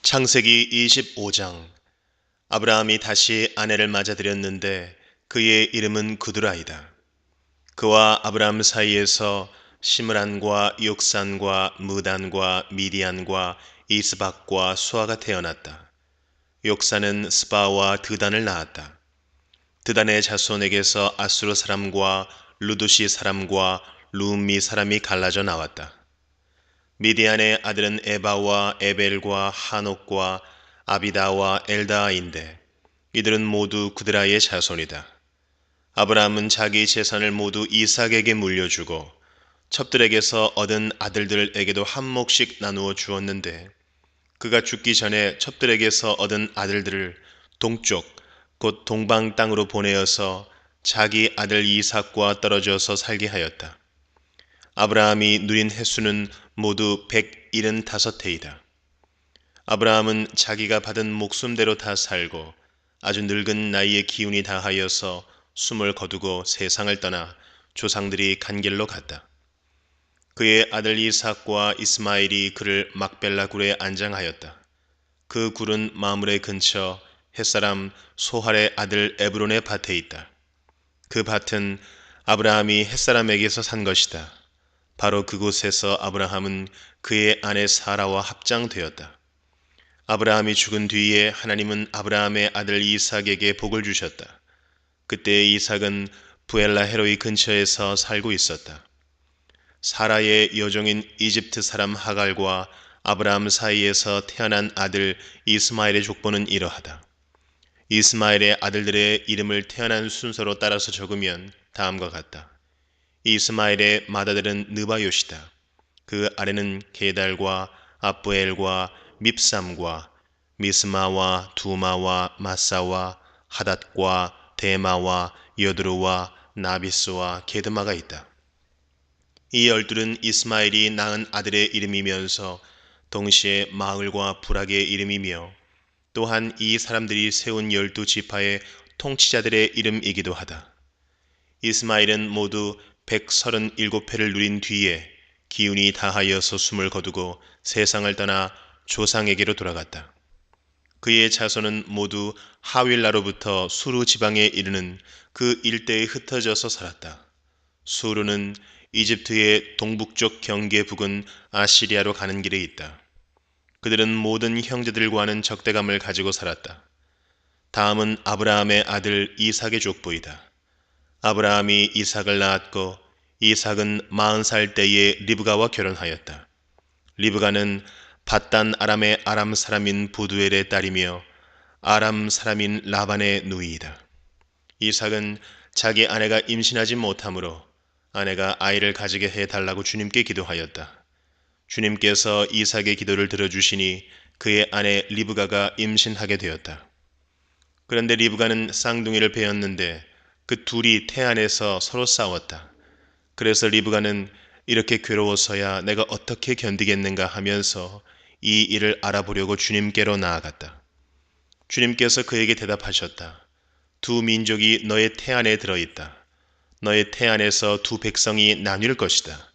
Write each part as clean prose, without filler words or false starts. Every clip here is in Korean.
창세기 25장. 아브라함이 다시 아내를 맞아들였는데 그의 이름은 구두라이다. 그와 아브라함 사이에서 시므란과 욕산과 무단과 미디안과 이스박과 수아가 태어났다. 욕산은 스바와 드단을 낳았다. 드단의 자손에게서 아수르 사람과 루두시 사람과 루미 사람이 갈라져 나왔다. 미디안의 아들은 에바와 에벨과 하녹과 아비다와 엘다아인데 이들은 모두 구드라의 자손이다. 아브라함은 자기 재산을 모두 이삭에게 물려주고 첩들에게서 얻은 아들들에게도 한 몫씩 나누어 주었는데 그가 죽기 전에 첩들에게서 얻은 아들들을 동쪽 곧 동방 땅으로 보내어서 자기 아들 이삭과 떨어져서 살게 하였다. 아브라함이 누린 횟수는 모두 175해이다. 아브라함은 자기가 받은 목숨대로 다 살고 아주 늙은 나이에 기운이 다하여서 숨을 거두고 세상을 떠나 조상들이 간 길로 갔다. 그의 아들 이삭과 이스마엘이 그를 막벨라 굴에 안장하였다. 그 굴은 마므레 근처 햇사람 소할의 아들 에브론의 밭에 있다. 그 밭은 아브라함이 햇사람에게서 산 것이다. 바로 그곳에서 아브라함은 그의 아내 사라와 합장되었다. 아브라함이 죽은 뒤에 하나님은 아브라함의 아들 이삭에게 복을 주셨다. 그때 이삭은 부엘라 헤로이 근처에서 살고 있었다. 사라의 여종인 이집트 사람 하갈과 아브라함 사이에서 태어난 아들 이스마엘의 족보는 이러하다. 이스마엘의 아들들의 이름을 태어난 순서로 따라서 적으면 다음과 같다. 이스마엘의 맏아들은 느바요시다. 그 아래는 게달과 아브엘과 밉삼과 미스마와 두마와 마사와 하닷과 데마와 여드루와 나비스와 게드마가 있다. 이 열둘은 이스마엘이 낳은 아들의 이름이면서 동시에 마을과 부락의 이름이며 또한 이 사람들이 세운 12지파의 통치자들의 이름이기도 하다. 이스마엘은 모두 137회를 누린 뒤에 기운이 다하여서 숨을 거두고 세상을 떠나 조상에게로 돌아갔다. 그의 자손은 모두 하윌라로부터 수르 지방에 이르는 그 일대에 흩어져서 살았다. 수르는 이집트의 동북쪽 경계 부근 아시리아로 가는 길에 있다. 그들은 모든 형제들과는 적대감을 가지고 살았다. 다음은 아브라함의 아들 이삭의 족보이다. 아브라함이 이삭을 낳았고 이삭은 40살 때에 리브가와 결혼하였다. 리브가는 밧단 아람의 아람 사람인 부두엘의 딸이며 아람 사람인 라반의 누이이다. 이삭은 자기 아내가 임신하지 못하므로 아내가 아이를 가지게 해달라고 주님께 기도하였다. 주님께서 이삭의 기도를 들어주시니 그의 아내 리브가가 임신하게 되었다. 그런데 리브가는 쌍둥이를 베었는데 그 둘이 태 안에서 서로 싸웠다. 그래서 리브가는 이렇게 괴로워서야 내가 어떻게 견디겠는가 하면서 이 일을 알아보려고 주님께로 나아갔다. 주님께서 그에게 대답하셨다. 두 민족이 너의 태 안에 들어있다. 너의 태 안에서 두 백성이 나뉠 것이다.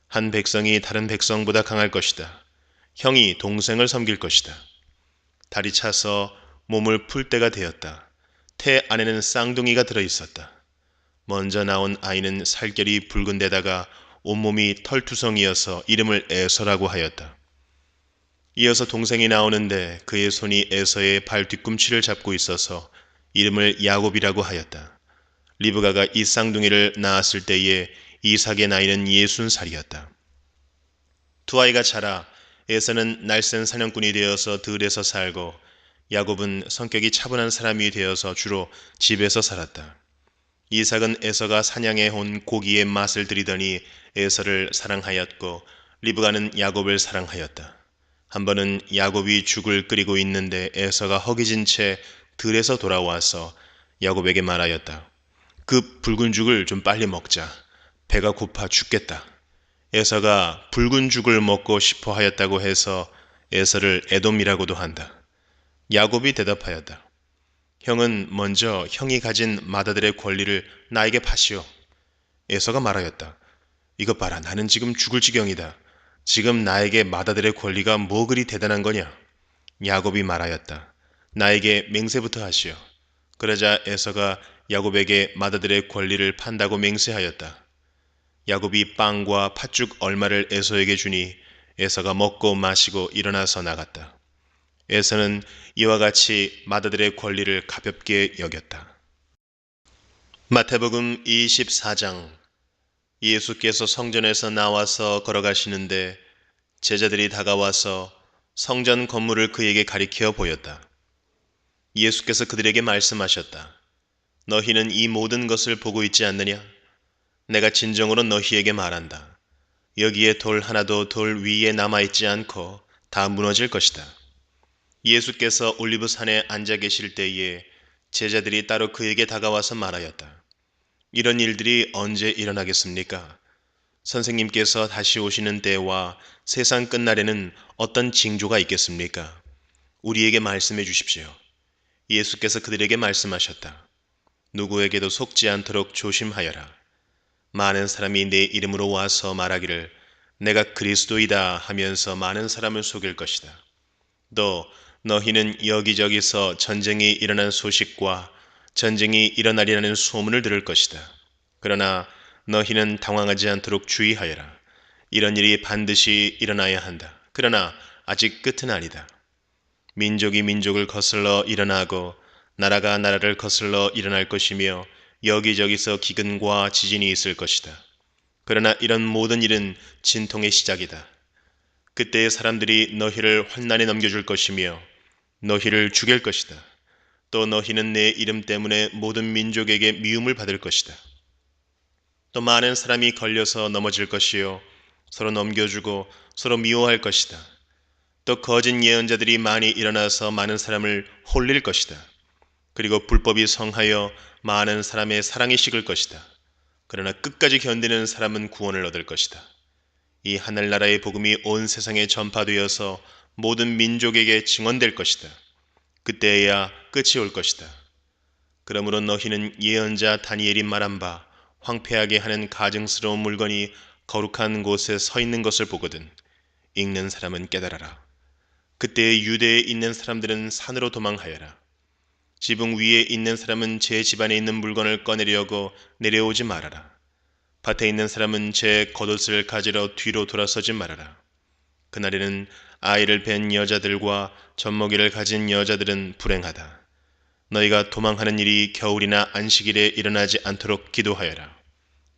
한 백성이 다른 백성보다 강할 것이다. 형이 동생을 섬길 것이다. 달이 차서 몸을 풀 때가 되었다. 태 안에는 쌍둥이가 들어있었다. 먼저 나온 아이는 살결이 붉은 데다가 온몸이 털투성이어서 이름을 에서라고 하였다. 이어서 동생이 나오는데 그의 손이 에서의 발 뒤꿈치를 잡고 있어서 이름을 야곱이라고 하였다. 리브가가 이 쌍둥이를 낳았을 때에 이삭의 나이는 60살이었다. 두 아이가 자라 에서는 날쌘 사냥꾼이 되어서 들에서 살고 야곱은 성격이 차분한 사람이 되어서 주로 집에서 살았다. 이삭은 에서가 사냥해 온 고기의 맛을 들이더니 에서를 사랑하였고 리브가는 야곱을 사랑하였다. 한 번은 야곱이 죽을 끓이고 있는데 에서가 허기진 채 들에서 돌아와서 야곱에게 말하였다. 그 붉은 죽을 좀 빨리 먹자. 배가 고파 죽겠다. 에서가 붉은 죽을 먹고 싶어 하였다고 해서 에서를 에돔이라고도 한다. 야곱이 대답하였다. 형은 먼저 형이 가진 맏아들의 권리를 나에게 파시오. 에서가 말하였다. 이것 봐라, 나는 지금 죽을 지경이다. 지금 나에게 맏아들의 권리가 뭐 그리 대단한 거냐? 야곱이 말하였다. 나에게 맹세부터 하시오. 그러자 에서가 야곱에게 맏아들의 권리를 판다고 맹세하였다. 야곱이 빵과 팥죽 얼마를 에서에게 주니 에서가 먹고 마시고 일어나서 나갔다. 에서는 이와 같이 맏아들의 권리를 가볍게 여겼다. 마태복음 24장. 예수께서 성전에서 나와서 걸어가시는데 제자들이 다가와서 성전 건물을 그에게 가리켜 보였다. 예수께서 그들에게 말씀하셨다. 너희는 이 모든 것을 보고 있지 않느냐? 내가 진정으로 너희에게 말한다. 여기에 돌 하나도 돌 위에 남아있지 않고 다 무너질 것이다. 예수께서 올리브산에 앉아 계실 때에 제자들이 따로 그에게 다가와서 말하였다. 이런 일들이 언제 일어나겠습니까? 선생님께서 다시 오시는 때와 세상 끝날에는 어떤 징조가 있겠습니까? 우리에게 말씀해 주십시오. 예수께서 그들에게 말씀하셨다. 누구에게도 속지 않도록 조심하여라. 많은 사람이 내 이름으로 와서 말하기를 내가 그리스도이다 하면서 많은 사람을 속일 것이다. 또 너희는 여기저기서 전쟁이 일어난 소식과 전쟁이 일어나리라는 소문을 들을 것이다. 그러나 너희는 당황하지 않도록 주의하여라. 이런 일이 반드시 일어나야 한다. 그러나 아직 끝은 아니다. 민족이 민족을 거슬러 일어나고 나라가 나라를 거슬러 일어날 것이며 여기저기서 기근과 지진이 있을 것이다. 그러나 이런 모든 일은 진통의 시작이다. 그때의 사람들이 너희를 환난에 넘겨줄 것이며 너희를 죽일 것이다. 또 너희는 내 이름 때문에 모든 민족에게 미움을 받을 것이다. 또 많은 사람이 걸려서 넘어질 것이요 서로 넘겨주고 서로 미워할 것이다. 또 거짓 예언자들이 많이 일어나서 많은 사람을 홀릴 것이다. 그리고 불법이 성하여 많은 사람의 사랑이 식을 것이다. 그러나 끝까지 견디는 사람은 구원을 얻을 것이다. 이 하늘나라의 복음이 온 세상에 전파되어서 모든 민족에게 증언될 것이다. 그때에야 끝이 올 것이다. 그러므로 너희는 예언자 다니엘이 말한 바 황폐하게 하는 가증스러운 물건이 거룩한 곳에 서 있는 것을 보거든 읽는 사람은 깨달아라. 그때 유대에 있는 사람들은 산으로 도망하여라. 지붕 위에 있는 사람은 제 집안에 있는 물건을 꺼내려고 내려오지 말아라. 밭에 있는 사람은 제 겉옷을 가지러 뒤로 돌아서지 말아라. 그날에는 아이를 뵌 여자들과 젖먹이를 가진 여자들은 불행하다. 너희가 도망하는 일이 겨울이나 안식일에 일어나지 않도록 기도하여라.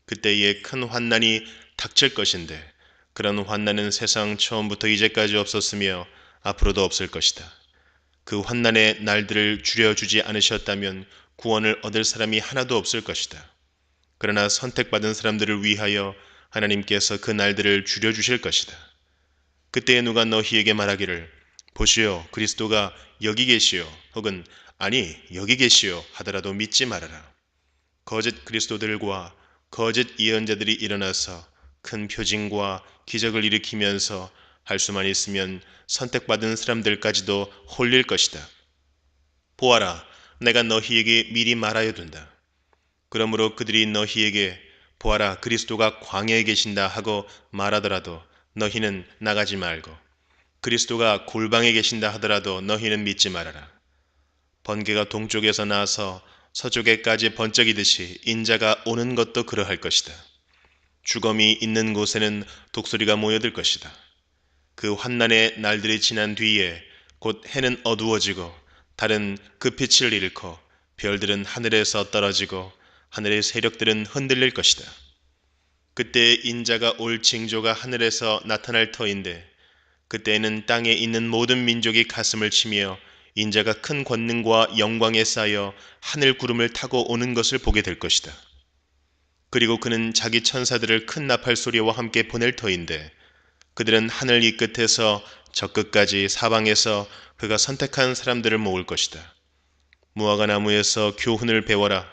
그때에 큰 환난이 닥칠 것인데 그런 환난은 세상 처음부터 이제까지 없었으며 앞으로도 없을 것이다. 그 환난의 날들을 줄여주지 않으셨다면 구원을 얻을 사람이 하나도 없을 것이다. 그러나 선택받은 사람들을 위하여 하나님께서 그 날들을 줄여주실 것이다. 그때에 누가 너희에게 말하기를 보시오 그리스도가 여기 계시오 혹은 아니 여기 계시오 하더라도 믿지 말아라. 거짓 그리스도들과 거짓 예언자들이 일어나서 큰 표징과 기적을 일으키면서 할 수만 있으면 선택받은 사람들까지도 홀릴 것이다. 보아라, 내가 너희에게 미리 말하여 둔다. 그러므로 그들이 너희에게 보아라, 그리스도가 광야에 계신다 하고 말하더라도 너희는 나가지 말고 그리스도가 골방에 계신다 하더라도 너희는 믿지 말아라. 번개가 동쪽에서 나서 서쪽에까지 번쩍이듯이 인자가 오는 것도 그러할 것이다. 죽음이 있는 곳에는 독수리가 모여들 것이다. 그 환난의 날들이 지난 뒤에 곧 해는 어두워지고 달은 그 빛을 잃고 별들은 하늘에서 떨어지고 하늘의 세력들은 흔들릴 것이다. 그때 인자가 올 징조가 하늘에서 나타날 터인데 그때에는 땅에 있는 모든 민족이 가슴을 치며 인자가 큰 권능과 영광에 쌓여 하늘 구름을 타고 오는 것을 보게 될 것이다. 그리고 그는 자기 천사들을 큰 나팔 소리와 함께 보낼 터인데 그들은 하늘 이 끝에서 저 끝까지 사방에서 그가 선택한 사람들을 모을 것이다. 무화과 나무에서 교훈을 배워라.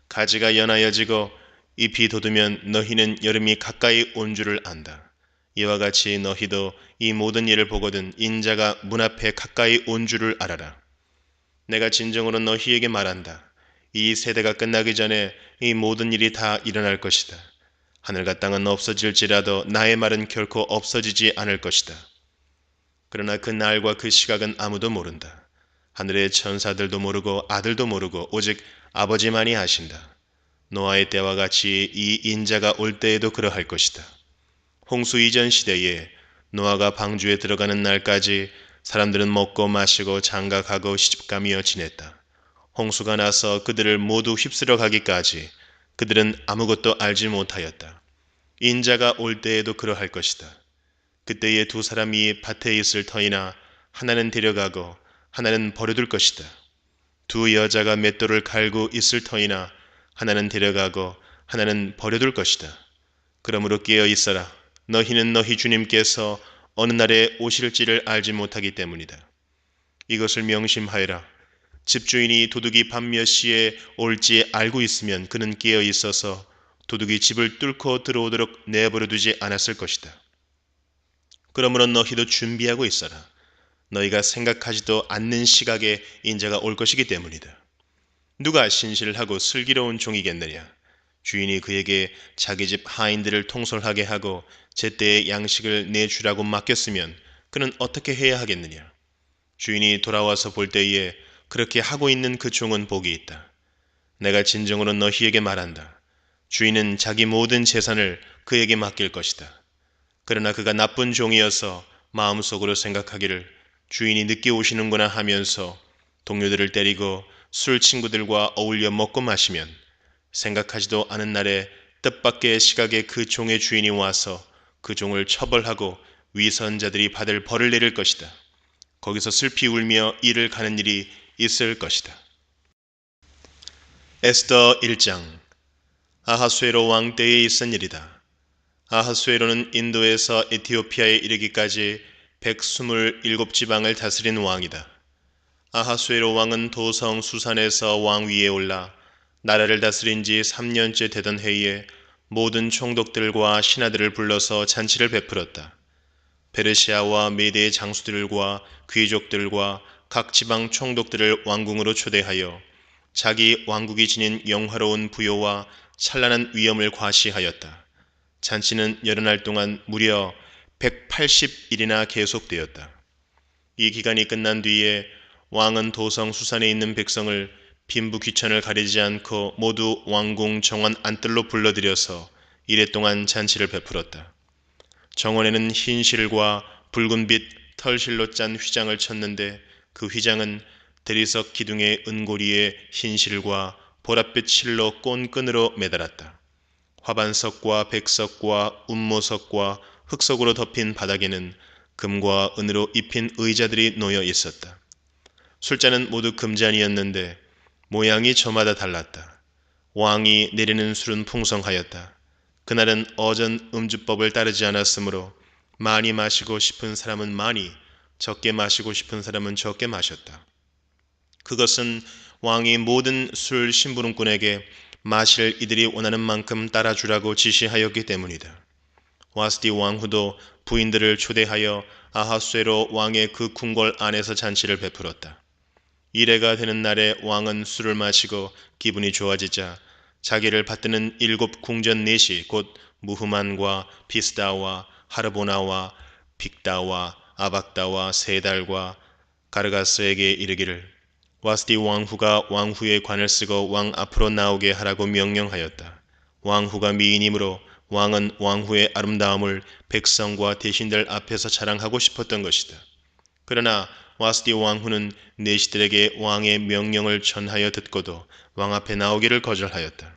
가지가 연하여지고 잎이 돋으면 너희는 여름이 가까이 온 줄을 안다. 이와 같이 너희도 이 모든 일을 보거든 인자가 문 앞에 가까이 온 줄을 알아라. 내가 진정으로 너희에게 말한다. 이 세대가 끝나기 전에 이 모든 일이 다 일어날 것이다. 하늘과 땅은 없어질지라도 나의 말은 결코 없어지지 않을 것이다. 그러나 그 날과 그 시각은 아무도 모른다. 하늘의 천사들도 모르고 아들도 모르고 오직 아버지만이 아신다. 노아의 때와 같이 이 인자가 올 때에도 그러할 것이다. 홍수 이전 시대에 노아가 방주에 들어가는 날까지 사람들은 먹고 마시고 장가가고 시집가며 지냈다. 홍수가 나서 그들을 모두 휩쓸어 가기까지 그들은 아무것도 알지 못하였다. 인자가 올 때에도 그러할 것이다. 그때에 두 사람이 밭에 있을 터이나 하나는 데려가고 하나는 버려둘 것이다. 두 여자가 맷돌을 갈고 있을 터이나 하나는 데려가고 하나는 버려둘 것이다. 그러므로 깨어 있어라. 너희는 너희 주님께서 어느 날에 오실지를 알지 못하기 때문이다. 이것을 명심하여라. 집주인이 도둑이 밤 몇 시에 올지 알고 있으면 그는 깨어 있어서 도둑이 집을 뚫고 들어오도록 내버려 두지 않았을 것이다. 그러므로 너희도 준비하고 있어라. 너희가 생각하지도 않는 시각에 인자가 올 것이기 때문이다. 누가 신실하고 슬기로운 종이겠느냐? 주인이 그에게 자기 집 하인들을 통솔하게 하고 제때에 양식을 내주라고 맡겼으면 그는 어떻게 해야 하겠느냐? 주인이 돌아와서 볼 때에 그렇게 하고 있는 그 종은 복이 있다. 내가 진정으로 너희에게 말한다. 주인은 자기 모든 재산을 그에게 맡길 것이다. 그러나 그가 나쁜 종이어서 마음속으로 생각하기를 주인이 늦게 오시는구나 하면서 동료들을 때리고 술 친구들과 어울려 먹고 마시면 생각하지도 않은 날에 뜻밖의 시각에 그 종의 주인이 와서 그 종을 처벌하고 위선자들이 받을 벌을 내릴 것이다. 거기서 슬피 울며 이를 가는 일이 있을 것이다. 에스더 1장. 아하수에로 왕 때에 있은 일이다. 아하수에로는 인도에서 에티오피아에 이르기까지 127지방을 다스린 왕이다. 아하수에로 왕은 도성 수산에서 왕위에 올라 나라를 다스린 지 3년째 되던 해에 모든 총독들과 신하들을 불러서 잔치를 베풀었다. 페르시아와 메대의 장수들과 귀족들과 각 지방 총독들을 왕궁으로 초대하여 자기 왕국이 지닌 영화로운 부요와 찬란한 위엄을 과시하였다. 잔치는 여러 날 동안 무려 180일이나 계속되었다. 이 기간이 끝난 뒤에 왕은 도성 수산에 있는 백성을 빈부 귀천을 가리지 않고 모두 왕궁 정원 안뜰로 불러들여서 이랫동안 잔치를 베풀었다. 정원에는 흰 실과 붉은빛 털실로 짠 휘장을 쳤는데 그 휘장은 대리석 기둥의 은고리에 흰 실과 보랏빛 실로 꼰끈으로 매달았다. 화반석과 백석과 운모석과 흑석으로 덮인 바닥에는 금과 은으로 입힌 의자들이 놓여 있었다. 술잔은 모두 금잔이었는데 모양이 저마다 달랐다. 왕이 내리는 술은 풍성하였다. 그날은 어전 음주법을 따르지 않았으므로 많이 마시고 싶은 사람은 많이, 적게 마시고 싶은 사람은 적게 마셨다. 그것은 왕이 모든 술 심부름꾼에게 마실 이들이 원하는 만큼 따라주라고 지시하였기 때문이다. 와스디 왕후도 부인들을 초대하여 아하수에로 왕의 그 궁궐 안에서 잔치를 베풀었다. 이래가 되는 날에 왕은 술을 마시고 기분이 좋아지자 자기를 받드는 7 궁전 넷이 곧 무흐만과 비스다와 하르보나와 빅다와 아박다와 세달과 가르가스에게 이르기를 와스디 왕후가 왕후의 관을 쓰고 왕 앞으로 나오게 하라고 명령하였다. 왕후가 미인이므로 왕은 왕후의 아름다움을 백성과 대신들 앞에서 자랑하고 싶었던 것이다. 그러나 와스디 왕후는 내시들에게 왕의 명령을 전하여 듣고도 왕 앞에 나오기를 거절하였다.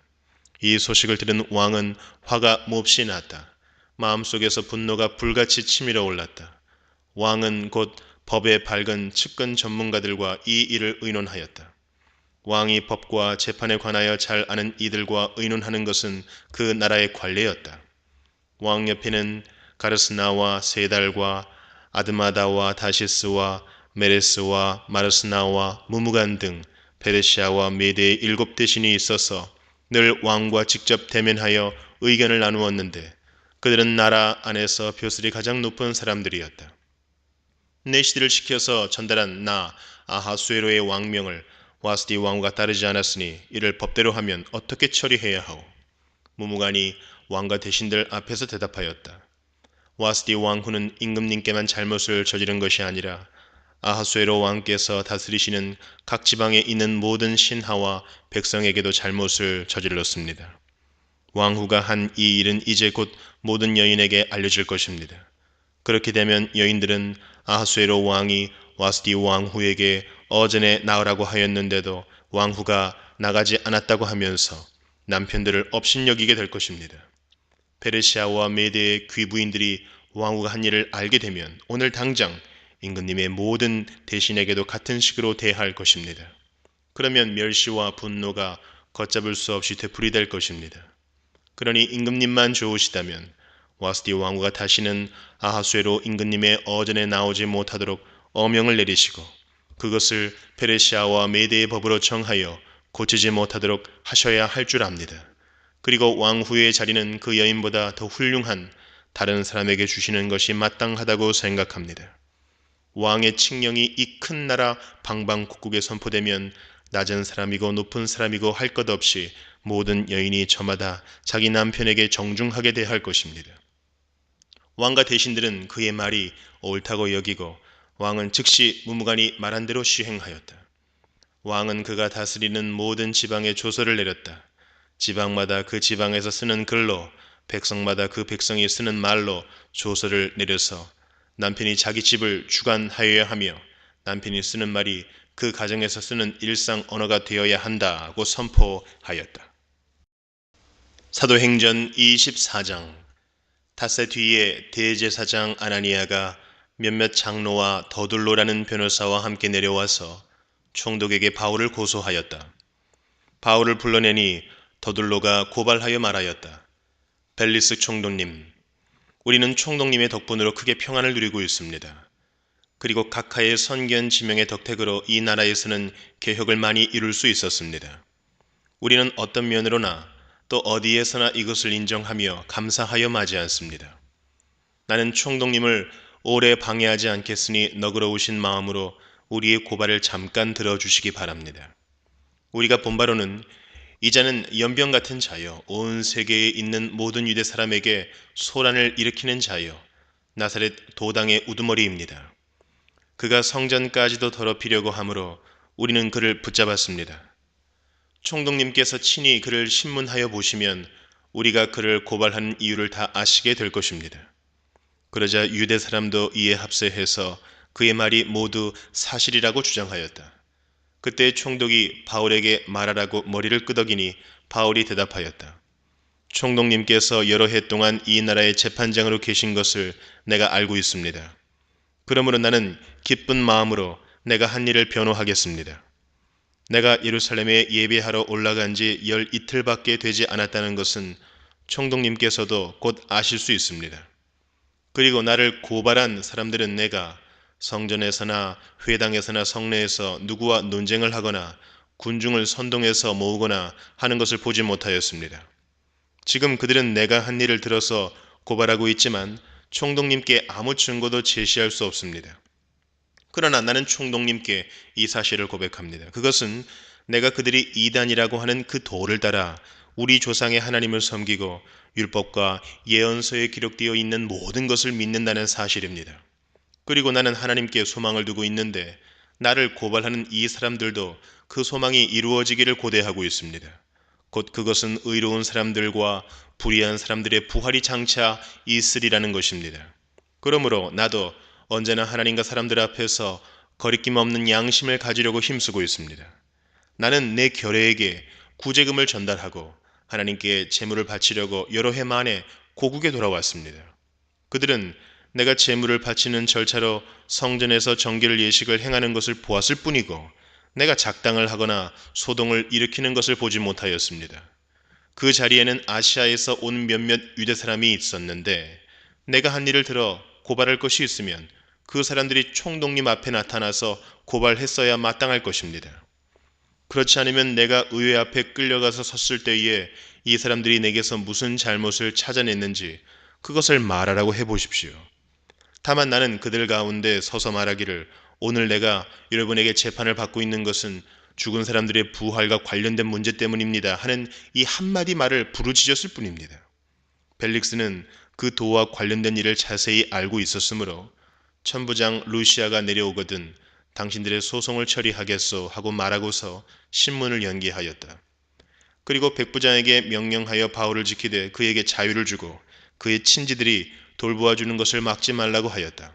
이 소식을 들은 왕은 화가 몹시 났다. 마음속에서 분노가 불같이 치밀어 올랐다. 왕은 곧 법에 밝은 측근 전문가들과 이 일을 의논하였다. 왕이 법과 재판에 관하여 잘 아는 이들과 의논하는 것은 그 나라의 관례였다. 왕 옆에는 가르스나와 세달과 아드마다와 다시스와 메레스와 마르스나와 무무간 등 페르시아와 메대의 7 대신이 있어서 늘 왕과 직접 대면하여 의견을 나누었는데 그들은 나라 안에서 벼슬이 가장 높은 사람들이었다. 내시들을 시켜서 전달한 나 아하수에로의 왕명을 와스디 왕후가 따르지 않았으니 이를 법대로 하면 어떻게 처리해야 하오? 무무간이 왕과 대신들 앞에서 대답하였다. 와스디 왕후는 임금님께만 잘못을 저지른 것이 아니라 아하수에로 왕께서 다스리시는 각 지방에 있는 모든 신하와 백성에게도 잘못을 저질렀습니다. 왕후가 한 이 일은 이제 곧 모든 여인에게 알려질 것입니다. 그렇게 되면 여인들은 아하수에로 왕이 와스디 왕후에게 어전에 나으라고 하였는데도 왕후가 나가지 않았다고 하면서 남편들을 업신여기게 될 것입니다. 페르시아와 메대의 귀부인들이 왕후가 한 일을 알게 되면 오늘 당장 임금님의 모든 대신에게도 같은 식으로 대할 것입니다. 그러면 멸시와 분노가 걷잡을 수 없이 되풀이될 것입니다. 그러니 임금님만 좋으시다면 와스디 왕후가 다시는 아하수에로 임금님의 어전에 나오지 못하도록 어명을 내리시고 그것을 페르시아와 메대의 법으로 정하여 고치지 못하도록 하셔야 할 줄 압니다. 그리고 왕후의 자리는 그 여인보다 더 훌륭한 다른 사람에게 주시는 것이 마땅하다고 생각합니다. 왕의 칙령이 이 큰 나라 방방곡곡에 선포되면 낮은 사람이고 높은 사람이고 할 것 없이 모든 여인이 저마다 자기 남편에게 정중하게 대할 것입니다. 왕과 대신들은 그의 말이 옳다고 여기고 왕은 즉시 무무간이 말한 대로 시행하였다. 왕은 그가 다스리는 모든 지방에 조서를 내렸다. 지방마다 그 지방에서 쓰는 글로 백성마다 그 백성이 쓰는 말로 조서를 내려서 남편이 자기 집을 주관하여야 하며 남편이 쓰는 말이 그 가정에서 쓰는 일상 언어가 되어야 한다고 선포하였다. 사도행전 24장. 닷새 뒤에 대제사장 아나니아가 몇몇 장로와 더둘로라는 변호사와 함께 내려와서 총독에게 바울을 고소하였다. 바울을 불러내니 더둘로가 고발하여 말하였다. 벨리스 총독님, 우리는 총독님의 덕분으로 크게 평안을 누리고 있습니다. 그리고 각하의 선견 지명의 덕택으로 이 나라에서는 개혁을 많이 이룰 수 있었습니다. 우리는 어떤 면으로나 또 어디에서나 이것을 인정하며 감사하여 마지 않습니다. 나는 총독님을 오래 방해하지 않겠으니 너그러우신 마음으로 우리의 고발을 잠깐 들어주시기 바랍니다. 우리가 본 바로는 이 자는 연병 같은 자여 온 세계에 있는 모든 유대 사람에게 소란을 일으키는 자여 나사렛 도당의 우두머리입니다. 그가 성전까지도 더럽히려고 하므로 우리는 그를 붙잡았습니다. 총독님께서 친히 그를 신문하여 보시면 우리가 그를 고발하는 이유를 다 아시게 될 것입니다. 그러자 유대 사람도 이에 합세해서 그의 말이 모두 사실이라고 주장하였다. 그때 총독이 바울에게 말하라고 머리를 끄덕이니 바울이 대답하였다. 총독님께서 여러 해 동안 이 나라의 재판장으로 계신 것을 내가 알고 있습니다. 그러므로 나는 기쁜 마음으로 내가 한 일을 변호하겠습니다. 내가 예루살렘에 예배하러 올라간 지 12일밖에 되지 않았다는 것은 총독님께서도 곧 아실 수 있습니다. 그리고 나를 고발한 사람들은 내가 성전에서나 회당에서나 성내에서 누구와 논쟁을 하거나 군중을 선동해서 모으거나 하는 것을 보지 못하였습니다. 지금 그들은 내가 한 일을 들어서 고발하고 있지만 총독님께 아무 증거도 제시할 수 없습니다. 그러나 나는 총독님께 이 사실을 고백합니다. 그것은 내가 그들이 이단이라고 하는 그 도를 따라 우리 조상의 하나님을 섬기고 율법과 예언서에 기록되어 있는 모든 것을 믿는다는 사실입니다. 그리고 나는 하나님께 소망을 두고 있는데 나를 고발하는 이 사람들도 그 소망이 이루어지기를 고대하고 있습니다. 곧 그것은 의로운 사람들과 불의한 사람들의 부활이 장차 있으리라는 것입니다. 그러므로 나도 언제나 하나님과 사람들 앞에서 거리낌 없는 양심을 가지려고 힘쓰고 있습니다. 나는 내 결례에게 구제금을 전달하고 하나님께 제물을 바치려고 여러 해 만에 고국에 돌아왔습니다. 그들은 내가 제물을 바치는 절차로 성전에서 정결 예식을 행하는 것을 보았을 뿐이고 내가 작당을 하거나 소동을 일으키는 것을 보지 못하였습니다. 그 자리에는 아시아에서 온 몇몇 유대 사람이 있었는데 내가 한 일을 들어 고발할 것이 있으면 그 사람들이 총독님 앞에 나타나서 고발했어야 마땅할 것입니다. 그렇지 않으면 내가 의회 앞에 끌려가서 섰을 때에 이 사람들이 내게서 무슨 잘못을 찾아냈는지 그것을 말하라고 해보십시오. 다만 나는 그들 가운데 서서 말하기를 오늘 내가 여러분에게 재판을 받고 있는 것은 죽은 사람들의 부활과 관련된 문제 때문입니다 하는 이 한마디 말을 부르짖었을 뿐입니다. 벨릭스는 그 도와 관련된 일을 자세히 알고 있었으므로 천부장 루시아가 내려오거든 당신들의 소송을 처리하겠소 하고 말하고서 신문을 연기하였다. 그리고 백부장에게 명령하여 바울을 지키되 그에게 자유를 주고 그의 친지들이 돌보아주는 것을 막지 말라고 하였다.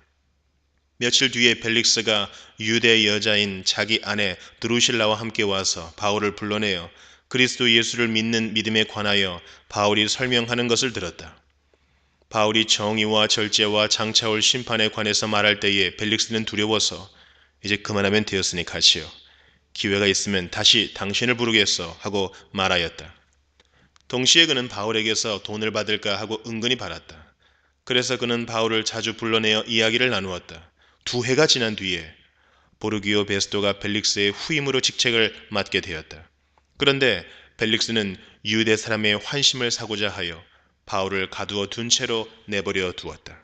며칠 뒤에 벨릭스가 유대 여자인 자기 아내 드루실라와 함께 와서 바울을 불러내어 그리스도 예수를 믿는 믿음에 관하여 바울이 설명하는 것을 들었다. 바울이 정의와 절제와 장차올 심판에 관해서 말할 때에 벨릭스는 두려워서 이제 그만하면 되었으니 가시오. 기회가 있으면 다시 당신을 부르겠소 하고 말하였다. 동시에 그는 바울에게서 돈을 받을까 하고 은근히 바랐다. 그래서 그는 바울을 자주 불러내어 이야기를 나누었다. 2해가 지난 뒤에 보르기오 베스토가 벨릭스의 후임으로 직책을 맡게 되었다. 그런데 벨릭스는 유대 사람의 환심을 사고자 하여 바울을 가두어 둔 채로 내버려 두었다.